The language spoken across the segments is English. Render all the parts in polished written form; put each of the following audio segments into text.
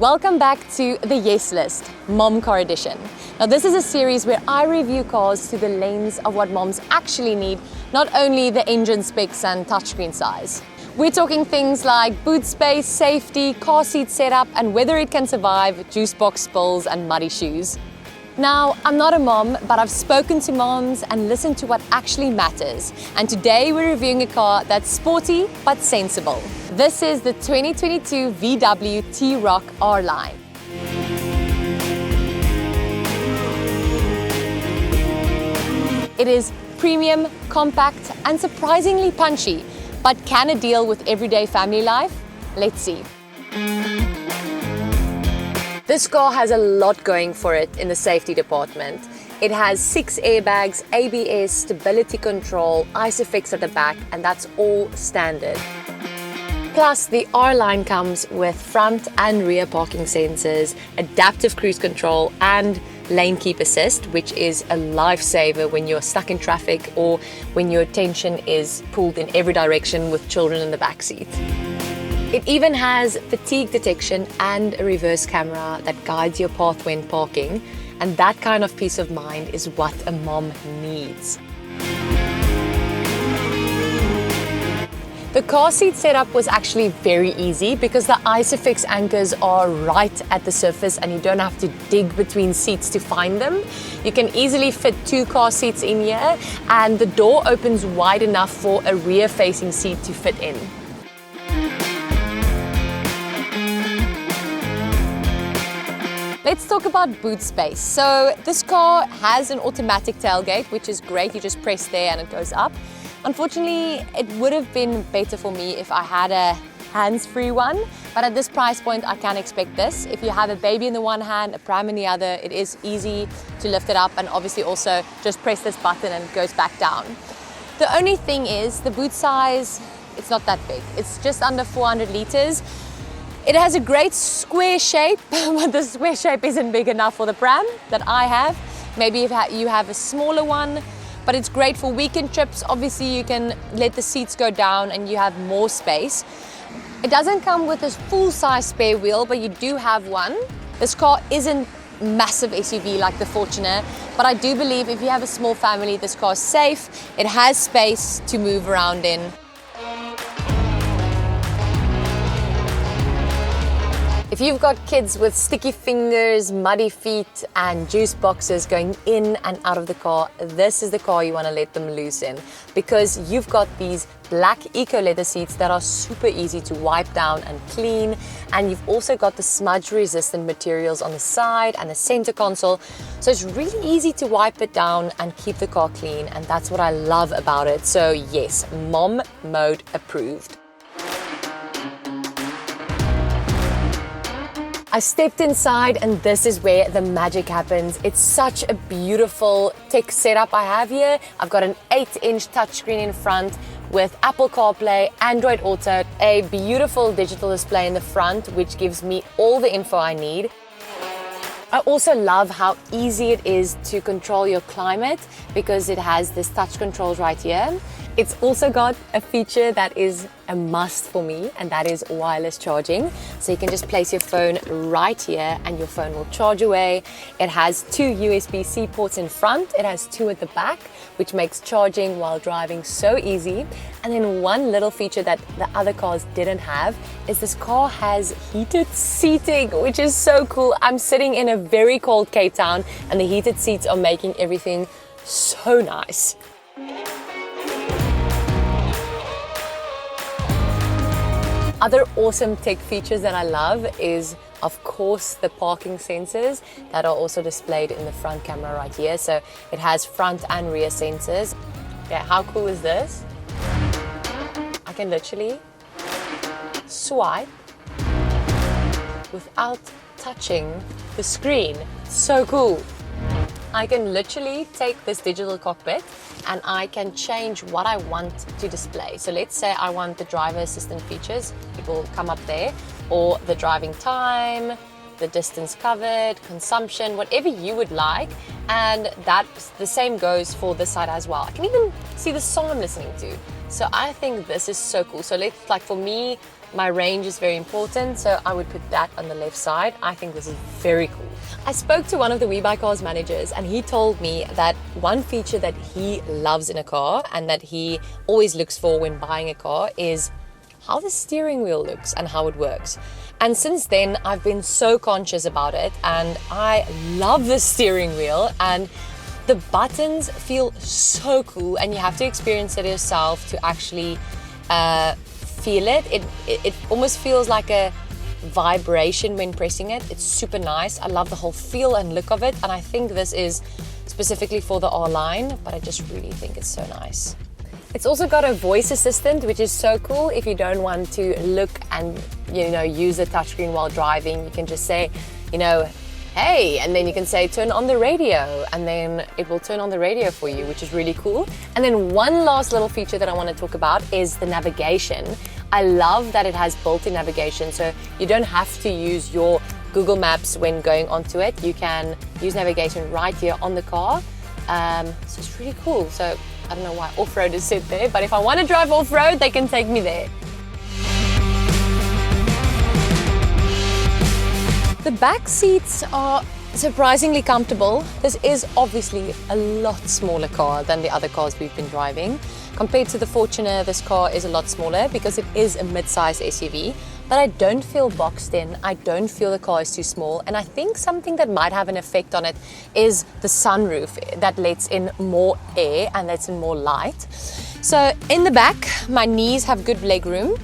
Welcome back to the Yes List, Mom Car Edition. Now this is a series where I review cars through the lens of what moms actually need, not only the engine specs and touchscreen size. We're talking things like boot space, safety, car seat setup, and whether it can survive juice box spills and muddy shoes. Now, I'm not a mom, but I've spoken to moms and listened to what actually matters. And today we're reviewing a car that's sporty but sensible. This is the 2022 VW T-Roc R-Line. It is premium, compact, and surprisingly punchy. But can it deal with everyday family life? Let's see. This car has a lot going for it in the safety department. It has 6 airbags, ABS, stability control, ISOFIX at the back, and that's all standard. Plus, the R-Line comes with front and rear parking sensors, adaptive cruise control, and lane keep assist, which is a lifesaver when you're stuck in traffic or when your attention is pulled in every direction with children in the backseat. It even has fatigue detection and a reverse camera that guides your path when parking, and that kind of peace of mind is what a mom needs. The car seat setup was actually very easy because the ISOFIX anchors are right at the surface and you don't have to dig between seats to find them. You can easily fit 2 car seats in here, and the door opens wide enough for a rear-facing seat to fit in. Let's talk about boot space. So this car has an automatic tailgate, which is great. You just press there and it goes up. Unfortunately, it would have been better for me if I had a hands-free one, but at this price point, I can expect this. If you have a baby in the one hand, a pram in the other, it is easy to lift it up, and obviously also just press this button and it goes back down. The only thing is the boot size, it's not that big. It's just under 400 liters. It has a great square shape, but the square shape isn't big enough for the pram that I have. Maybe if you have a smaller one, but it's great for weekend trips. Obviously, you can let the seats go down and you have more space. It doesn't come with a full-size spare wheel, but you do have one. This car isn't massive SUV like the Fortuner, but I do believe if you have a small family, this car is safe. It has space to move around in. If you've got kids with sticky fingers, muddy feet, and juice boxes going in and out of the car, this is the car you want to let them loose in, because you've got these black eco leather seats that are super easy to wipe down and clean, and you've also got the smudge resistant materials on the side and the center console, so it's really easy to wipe it down and keep the car clean, and that's what I love about it. So yes, mom mode approved. I stepped inside and this is where the magic happens. It's such a beautiful tech setup I have here. I've got an 8-inch touchscreen in front with Apple CarPlay, Android Auto, a beautiful digital display in the front which gives me all the info I need. I also love how easy it is to control your climate because it has this touch controls right here. It's also got a feature that is a must for me, and that is wireless charging. So you can just place your phone right here and your phone will charge away. It has 2 USB-C ports in front, it has 2 at the back, which makes charging while driving so easy. And then one little feature that the other cars didn't have is this car has heated seating, which is so cool. I'm sitting in a very cold Cape Town and the heated seats are making everything so nice. Other awesome tech features that I love is, of course, the parking sensors that are also displayed in the front camera right here. So it has front and rear sensors. Yeah, how cool is this? I can literally swipe without touching the screen. So cool. I can literally take this digital cockpit and I can change what I want to display. So let's say I want the driver assistant features, it will come up there, or the driving time, the distance covered, consumption, whatever you would like. And that the same goes for this side as well. I can even see the song I'm listening to. So I think this is so cool. So for me, my range is very important, so I would put that on the left side. I think this is very cool. I spoke to one of the WeBuyCars managers and he told me that one feature that he loves in a car and that he always looks for when buying a car is how the steering wheel looks and how it works. And since then, I've been so conscious about it, and I love the steering wheel, and the buttons feel so cool, and you have to experience it yourself to actually feel it. It almost feels like a vibration when pressing it. It's super nice. I love the whole feel and look of it, and I think this is specifically for the R-Line, but I just really think it's so nice. It's also got a voice assistant, which is so cool. If you don't want to look and use the touchscreen while driving, you can just say, hey, and then you can say turn on the radio, and then it will turn on the radio for you, which is really cool. And then one last little feature that I want to talk about is the navigation. I love that it has built-in navigation, so you don't have to use your Google Maps when going onto it. You can use navigation right here on the car. So it's really cool. So I don't know why off-road is set there, but if I want to drive off-road, they can take me there. The back seats are surprisingly comfortable. This is obviously a lot smaller car than the other cars we've been driving. Compared to the Fortuner, this car is a lot smaller because it is a mid-sized SUV, but I don't feel boxed in. I don't feel the car is too small, and I think something that might have an effect on it is the sunroof that lets in more air and lets in more light. So in the back, my knees have good leg room.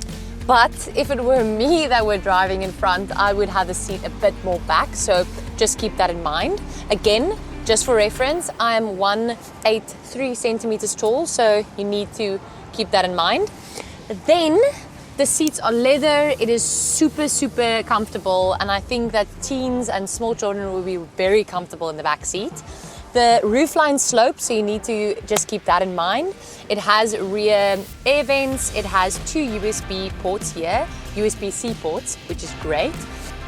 But if it were me that were driving in front, I would have the seat a bit more back, so just keep that in mind. Again, just for reference, I am 183 centimeters tall, so you need to keep that in mind. Then the seats are leather. It is super, super comfortable, and I think that teens and small children will be very comfortable in the back seat. The roofline slopes, so you need to just keep that in mind. It has rear air vents. It has 2 USB ports here, USB-C ports, which is great.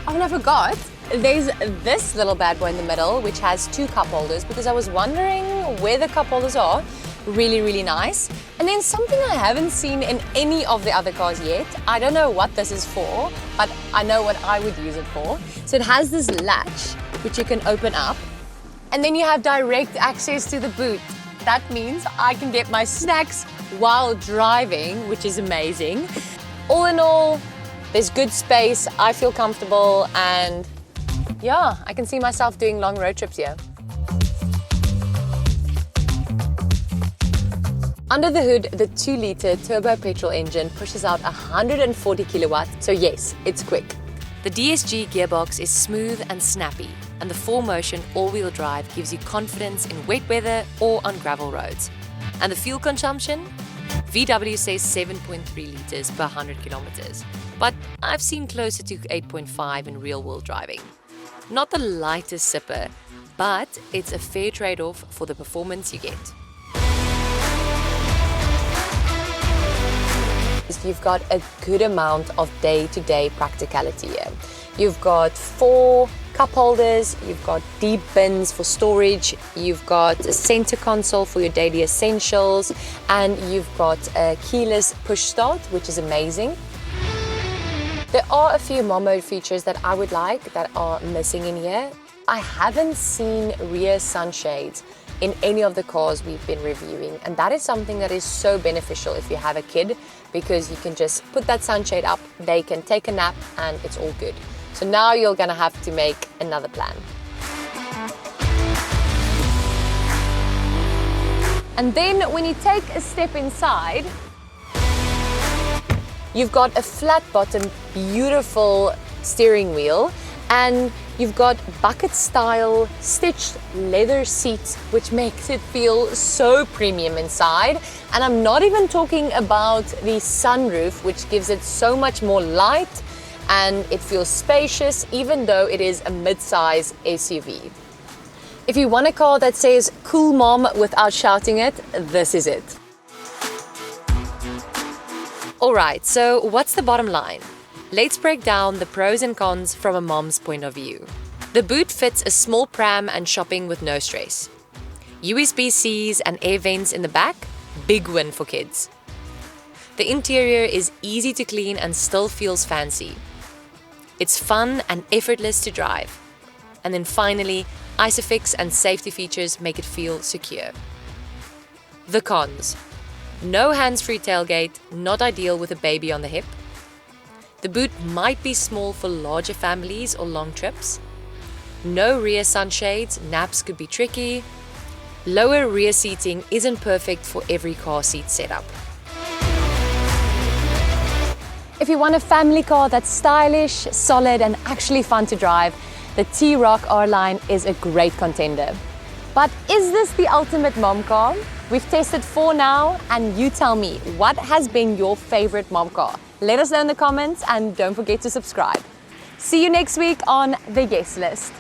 Oh, and I forgot, there's this little bad boy in the middle, which has 2 cup holders, because I was wondering where the cup holders are. Really, really nice. And then something I haven't seen in any of the other cars yet. I don't know what this is for, but I know what I would use it for. So it has this latch, which you can open up. And then you have direct access to the boot. That means I can get my snacks while driving, which is amazing. All in all, there's good space, I feel comfortable, and yeah, I can see myself doing long road trips here. Under the hood, the 2-liter turbo petrol engine pushes out 140 kilowatts, so yes, it's quick. The DSG gearbox is smooth and snappy, and the 4Motion all-wheel drive gives you confidence in wet weather or on gravel roads. And the fuel consumption? VW says 7.3 liters per 100 kilometers, but I've seen closer to 8.5 in real-world driving. Not the lightest sipper, but it's a fair trade-off for the performance you get. You've got a good amount of day-to-day practicality here. You've got 4 cup holders, you've got deep bins for storage, you've got a center console for your daily essentials, and you've got a keyless push start, which is amazing. There are a few mom mode features that I would like that are missing in here. I haven't seen rear sunshades in any of the cars we've been reviewing, and that is something that is so beneficial if you have a kid, because you can just put that sunshade up, they can take a nap, and it's all good. So now you're gonna have to make another plan. And then when you take a step inside, you've got a flat bottom, beautiful steering wheel, and you've got bucket style stitched leather seats, which makes it feel so premium inside. And I'm not even talking about the sunroof, which gives it so much more light, and it feels spacious, even though it is a mid-size SUV. If you want a car that says cool mom without shouting it, this is it. Alright, so what's the bottom line? Let's break down the pros and cons from a mom's point of view. The boot fits a small pram and shopping with no stress. USB-Cs and air vents in the back, big win for kids. The interior is easy to clean and still feels fancy. It's fun and effortless to drive. And then finally, ISOFIX and safety features make it feel secure. The cons. No hands-free tailgate, not ideal with a baby on the hip. The boot might be small for larger families or long trips. No rear sunshades, naps could be tricky. Lower rear seating isn't perfect for every car seat setup. If you want a family car that's stylish, solid and actually fun to drive, the T-Roc R-Line is a great contender. But is this the ultimate mom car? We've tested 4 now, and you tell me, what has been your favorite mom car? Let us know in the comments and don't forget to subscribe. See you next week on The Guest List.